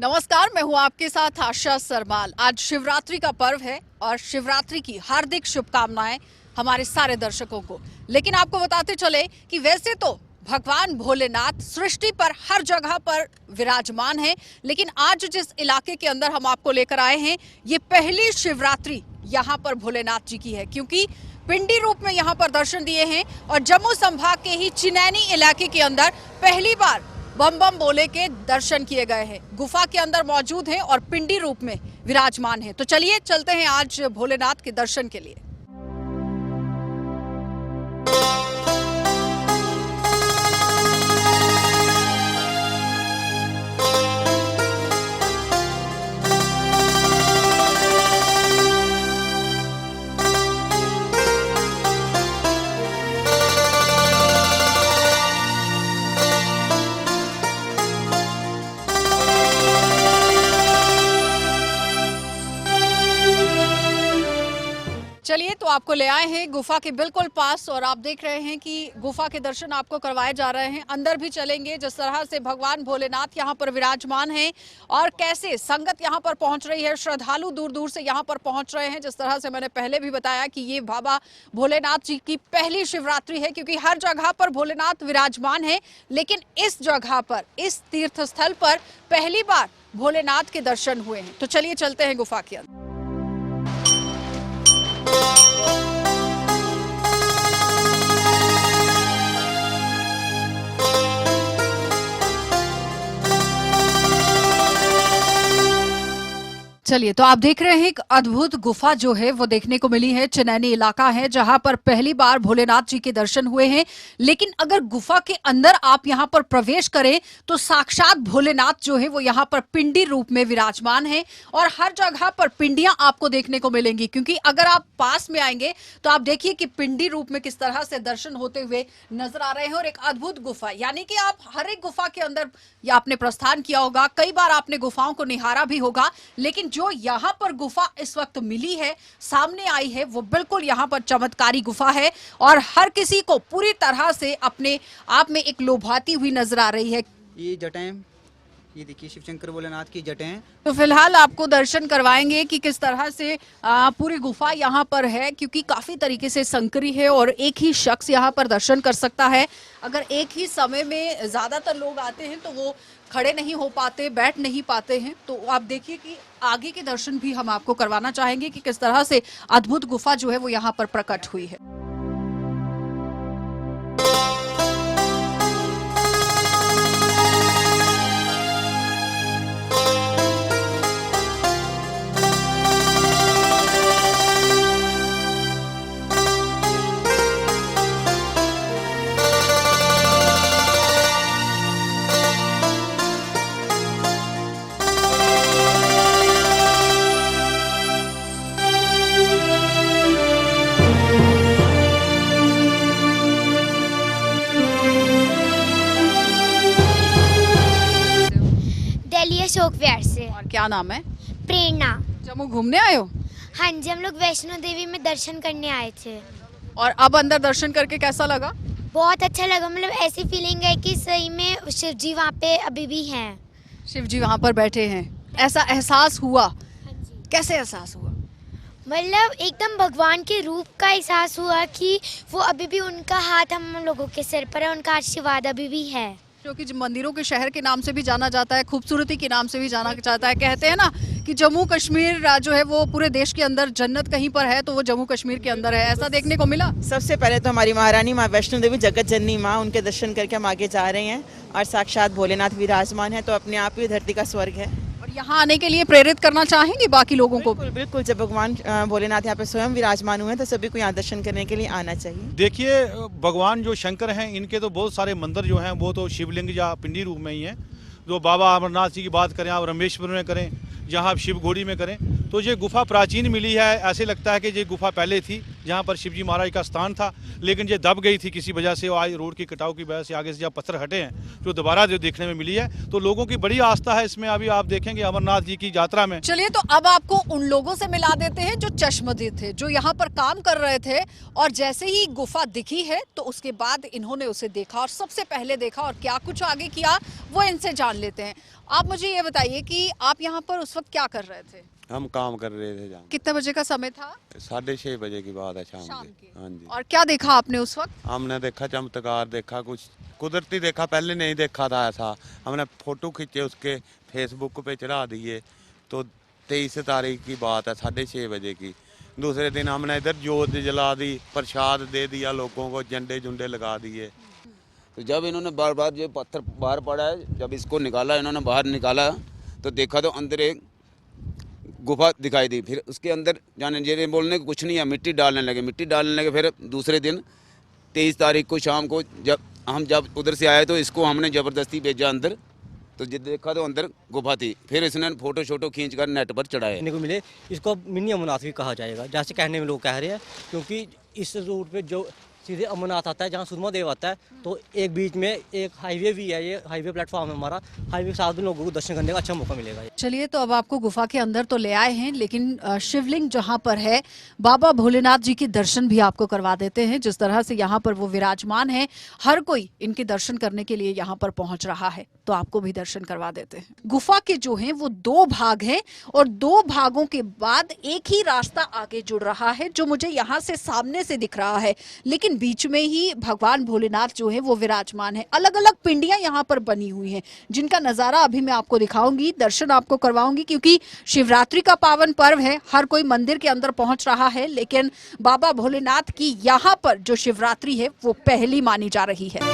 नमस्कार, मैं हूं आपके साथ आशा सरमाल। आज शिवरात्रि का पर्व है और शिवरात्रि की हार्दिक शुभकामनाएं हमारे सारे दर्शकों को। लेकिन आपको बताते चले कि वैसे तो भगवान भोलेनाथ सृष्टि पर हर जगह पर विराजमान है, लेकिन आज जिस इलाके के अंदर हम आपको लेकर आए हैं, ये पहली शिवरात्रि यहाँ पर भोलेनाथ जी की है, क्योंकि पिंडी रूप में यहाँ पर दर्शन दिए हैं और जम्मू संभाग के ही चिनैनी इलाके के अंदर पहली बार बम बम बोले के दर्शन किए गए हैं। गुफा के अंदर मौजूद हैं और पिंडी रूप में विराजमान है। तो चलिए चलते हैं आज भोलेनाथ के दर्शन के लिए। चलिए, तो आपको ले आए हैं गुफा के बिल्कुल पास और आप देख रहे हैं कि गुफा के दर्शन आपको करवाए जा रहे हैं। अंदर भी चलेंगे, जिस तरह से भगवान भोलेनाथ यहाँ पर विराजमान हैं और कैसे संगत यहाँ पर पहुँच रही है, श्रद्धालु दूर दूर से यहाँ पर पहुँच रहे हैं। जिस तरह से मैंने पहले भी बताया कि ये बाबा भोलेनाथ जी की पहली शिवरात्रि है, क्योंकि हर जगह पर भोलेनाथ विराजमान है, लेकिन इस जगह पर, इस तीर्थ स्थल पर पहली बार भोलेनाथ के दर्शन हुए हैं। तो चलिए चलते हैं गुफा के अंदर। चलिए, तो आप देख रहे हैं एक अद्भुत गुफा जो है वो देखने को मिली है। चिनैनी इलाका है जहां पर पहली बार भोलेनाथ जी के दर्शन हुए हैं। लेकिन अगर गुफा के अंदर आप यहां पर प्रवेश करें तो साक्षात भोलेनाथ जो है वो यहां पर पिंडी रूप में विराजमान है और हर जगह पर पिंडियां आपको देखने को मिलेंगी, क्योंकि अगर आप पास में आएंगे तो आप देखिए कि पिंडी रूप में किस तरह से दर्शन होते हुए नजर आ रहे हैं। और एक अद्भुत गुफा, यानी कि आप हर एक गुफा के अंदर या आपने प्रस्थान किया होगा, कई बार आपने गुफाओं को निहारा भी होगा, लेकिन जो यहाँ पर गुफा इस वक्त मिली है, सामने आई है, वो बिल्कुल यहाँ पर चमत्कारी गुफा है और हर किसी को पूरी तरह से अपने आप में एक लोभाती हुई नजर आ रही है। ये जटें, ये देखिए शिव शंकर भोलेनाथ की जटें हैं। तो फिलहाल आपको दर्शन करवाएंगे कि किस तरह से पूरी गुफा यहाँ पर है, क्योंकि काफी तरीके से संकरी है और एक ही शख्स यहाँ पर दर्शन कर सकता है। अगर एक ही समय में ज्यादातर लोग आते हैं तो वो खड़े नहीं हो पाते, बैठ नहीं पाते हैं। तो आप देखिए कि आगे के दर्शन भी हम आपको करवाना चाहेंगे कि किस तरह से अद्भुत गुफा जो है वो यहाँ पर प्रकट हुई है। अशोक विहार से। और क्या नाम है? प्रेरणा। जम्मू घूमने आए हो? हाँ जी, हम लोग वैष्णो देवी में दर्शन करने आए थे। और अब अंदर दर्शन करके कैसा लगा? बहुत अच्छा लगा, मतलब ऐसी फीलिंग है कि सही में शिव जी वहाँ पे अभी भी हैं। शिव जी वहाँ पर बैठे हैं, ऐसा एहसास हुआ? हाँ जी। कैसे एहसास हुआ? मतलब एकदम भगवान के रूप का एहसास हुआ कि वो अभी भी, उनका हाथ हम लोगों के सिर पर है, उनका आशीर्वाद अभी भी है। जो कि मंदिरों के शहर के नाम से भी जाना जाता है, खूबसूरती के नाम से भी जाना जाता है। कहते हैं ना कि जम्मू कश्मीर जो है वो पूरे देश के अंदर जन्नत कहीं पर है तो वो जम्मू कश्मीर के अंदर है। ऐसा देखने को मिला? सबसे पहले तो हमारी महारानी माँ वैष्णो देवी जगत जननी माँ, उनके दर्शन करके हम आगे जा रहे हैं और साक्षात भोलेनाथ विराजमान है, तो अपने आप ही धरती का स्वर्ग है। और यहाँ आने के लिए प्रेरित करना चाहेंगे बाकी लोगों को? बिल्कुल बिल्कुल, जब भगवान भोलेनाथ यहाँ पे स्वयं विराजमान हुए हैं तो सभी को यहाँ दर्शन करने के लिए आना चाहिए। देखिए, भगवान जो शंकर हैं, इनके तो बहुत सारे मंदिर जो हैं वो तो शिवलिंग या पिंडी रूप में ही हैं। जो बाबा अमरनाथ जी की बात करें, आप रमेश्वर में करें, जहाँ आप शिव घोड़ी में करें, तो ये गुफा प्राचीन मिली है। ऐसे लगता है कि ये गुफा पहले थी, जहाँ पर शिवजी महाराज का स्थान था, लेकिन ये दब गई थी किसी वजह से। आज रोड की कटाव की वजह से आगे से जब पत्थर हटे हैं, जो दोबारा जो देखने में मिली है, तो लोगों की बड़ी आस्था है इसमें। अभी आप देखेंगे अमरनाथ जी की यात्रा में। चलिए, तो अब आपको उन लोगों से मिला देते हैं जो चश्मदीद थे, जो यहाँ पर काम कर रहे थे, और जैसे ही गुफा दिखी है तो उसके बाद इन्होंने उसे देखा और सबसे पहले देखा, और क्या कुछ आगे किया वो इनसे जान लेते हैं। आप मुझे ये बताइए कि आप यहाँ पर उस वक्त क्या कर रहे थे? हम काम कर रहे थे। जहाँ कितने बजे का समय था? 6:30 बजे की बात है, शाम की। हाँ जी। और क्या देखा आपने उस वक्त? हमने देखा चमत्कार, देखा कुछ कुदरती देखा, पहले नहीं देखा था ऐसा। हमने फोटो खींचे, उसके फेसबुक पे चढ़ा दिए। तो 23 तारीख की बात है, 6:30 बजे की। दूसरे दिन हमने इधर जोत जला दी, प्रसाद दे दिया लोगों को, झंडे झुंडे लगा दिए। तो जब इन्होंने बार बार ये पत्थर बाहर पड़ा है, जब इसको निकाला, इन्होंने बाहर निकाला तो देखा तो अंदर एक गुफा दिखाई दी। फिर उसके अंदर जाने ये बोलने को कुछ नहीं है, मिट्टी डालने लगे। फिर दूसरे दिन 23 तारीख को शाम को जब उधर से आए तो इसको हमने ज़बरदस्ती भेजा अंदर। तो जब देखा तो अंदर गुफा थी। फिर इसने फोटो शोटो खींच कर नेट पर चढ़ाए। को मिले, इसको मिनी अमरनाथ भी कहा जाएगा, जैसे कहने में लोग कह रहे हैं, क्योंकि इस रूट पे जो सीधे अमरनाथ आता है, जहाँ सुरमा देव आता है, तो एक बीच में एक हाईवे भी है। ये हाईवे प्लेटफॉर्म है हमारा। हाईवे के साथ भी लोगों को दर्शन करने का अच्छा मौका मिलेगा। चलिए, तो अब आपको गुफा के अंदर तो ले आए हैं, लेकिन शिवलिंग जहां पर है, बाबा भोलेनाथ जी के दर्शन भी आपको करवा देते हैं। जिस तरह से यहाँ पर वो विराजमान है, हर कोई इनके दर्शन करने के लिए यहाँ पर पहुंच रहा है, तो आपको भी दर्शन करवा देते हैं। गुफा के जो हैं वो 2 भाग हैं, और 2 भागों के बाद एक ही रास्ता आगे जुड़ रहा है, जो मुझे यहाँ से सामने से दिख रहा है। लेकिन बीच में ही भगवान भोलेनाथ जो है वो विराजमान है। अलग अलग पिंडियां यहाँ पर बनी हुई हैं, जिनका नजारा अभी मैं आपको दिखाऊंगी, दर्शन आपको करवाऊंगी, क्योंकि शिवरात्रि का पावन पर्व है। हर कोई मंदिर के अंदर पहुंच रहा है, लेकिन बाबा भोलेनाथ की यहाँ पर जो शिवरात्रि है वो पहली मानी जा रही है।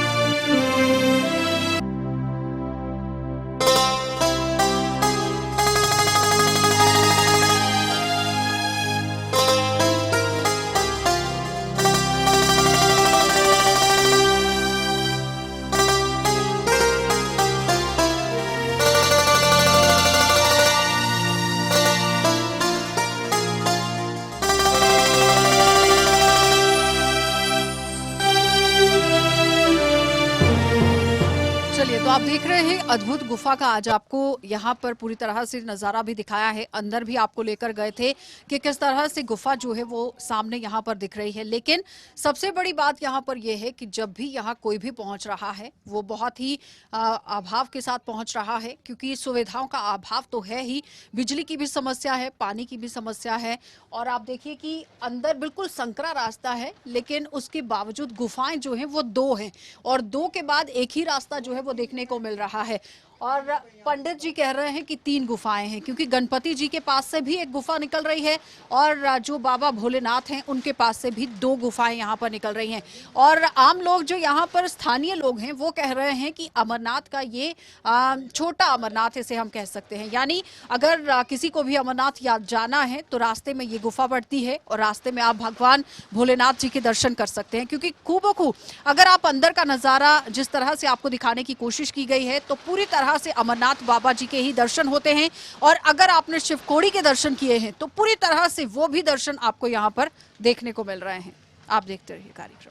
चलिए, तो आप देख रहे हैं अद्भुत गुफा का आज आपको यहाँ पर पूरी तरह से नज़ारा भी दिखाया है। अंदर भी आपको लेकर गए थे कि किस तरह से गुफा जो है वो सामने यहाँ पर दिख रही है। लेकिन सबसे बड़ी बात यहाँ पर यह है कि जब भी यहाँ कोई भी पहुँच रहा है, वो बहुत ही अभाव के साथ पहुँच रहा है, क्योंकि सुविधाओं का अभाव तो है ही। बिजली की भी समस्या है, पानी की भी समस्या है, और आप देखिए कि अंदर बिल्कुल संकरा रास्ता है, लेकिन उसके बावजूद गुफाएं जो हैं वो 2 हैं, और 2 के बाद एक ही रास्ता जो है वो देखने को मिल रहा है। और पंडित जी कह रहे हैं कि 3 गुफाएं हैं, क्योंकि गणपति जी के पास से भी एक गुफा निकल रही है, और जो बाबा भोलेनाथ हैं उनके पास से भी 2 गुफाएं यहाँ पर निकल रही हैं। और आम लोग, जो यहाँ पर स्थानीय लोग हैं, वो कह रहे हैं कि अमरनाथ का ये छोटा अमरनाथ इसे हम कह सकते हैं। यानी अगर किसी को भी अमरनाथ जाना है तो रास्ते में ये गुफा पड़ती है, और रास्ते में आप भगवान भोलेनाथ जी के दर्शन कर सकते हैं। क्योंकि खूबखूब अगर आप अंदर का नज़ारा जिस तरह से आपको दिखाने की कोशिश की गई है, तो पूरी तरह से अमरनाथ बाबा जी के ही दर्शन होते हैं। और अगर आपने शिवकोड़ी के दर्शन किए हैं तो पूरी तरह से वो भी दर्शन आपको यहाँ पर देखने को मिल रहे हैं। आप देखते रहिए कार्यक्रम।